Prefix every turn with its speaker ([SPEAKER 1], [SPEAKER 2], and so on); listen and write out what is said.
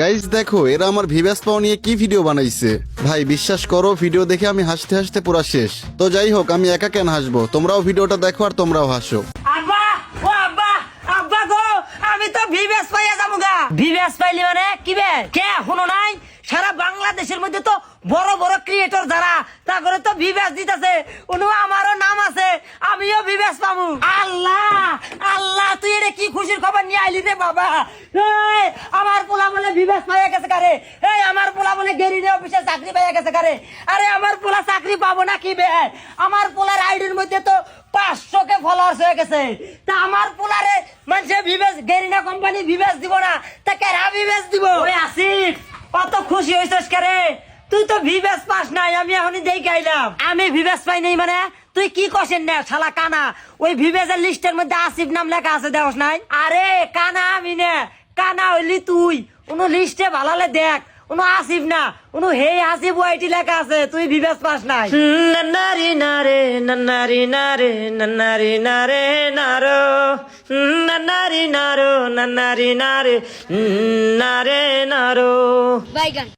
[SPEAKER 1] Guys দেখো এরা আমার ভিউয়ার্স পাওয়া নিয়ে কি ভিডিও বানাইছে। ভাই বিশ্বাস করো ভিডিও দেখে আমি হাসতে হাসতে পুরা শেষ। তো যাই হোক আমি একা কেন হাসবো, তোমরাও ভিডিওটা দেখো আর তোমরাও হাসো।
[SPEAKER 2] আব্বা ও আব্বা আব্বা গো আমি তো ভিভেস পাইয়া যাবো গা। ভিভেস পাইলি মানে কি বে কে শুনো নাই সারা বাংলাদেশের মধ্যে তো বড় বড় ক্রিয়েটর যারা তা করে তো ভিভেস দিতেছে, উনি আমারও নাম আছে, আমিও ভিভেস পাবো। আল্লাহ আল্লাহ তুই এটা কি খুশির খবর নিয়ে আইলি রে বাবা। এই আমার পোলা বলে ভিভেস পাইয়া গেছে কারে, এই আমার পোলা বলে গেরিনে অফিসে চাকরি পাইয়া গেছে কারে। আরে আমার পোলা চাকরি পাবো না কি বে, আমার পোলার আইডির মধ্যে তো 500 কে ফলোয়ার্স হয়ে গেছে। তা আমার পোলারে মানুষে ভিভেস গেরিনা কোম্পানি ভিভেস দিব না, তা কেরা ভিভেস দিব? ওই আসিফ অত খুশি হইছিস কারে, তুই তো ভিভেস পাস নাই, আমি এখনই দেখে আইলাম। আমি ভিভেস পাই নাই মানে তুই কি কষেন না শালা কানা, ওই ভিভেসের লিস্টের মধ্যে আসিফ নাম লেখা আছে দেওস নাই? আরে কানা আমি না, কানা হইলি তুই। উনো লিস্টে ভালালে দেখ, উনো আসিফ না, উনো হে আসিফ ওয়াইটি লেখা আছে, তুই ভিভেস পাস নাই। নানারি নারে নানারি নারে নানারি নারে নারো নানারি নারো নানারি নারে নারে নারো।
[SPEAKER 3] Bye, guys.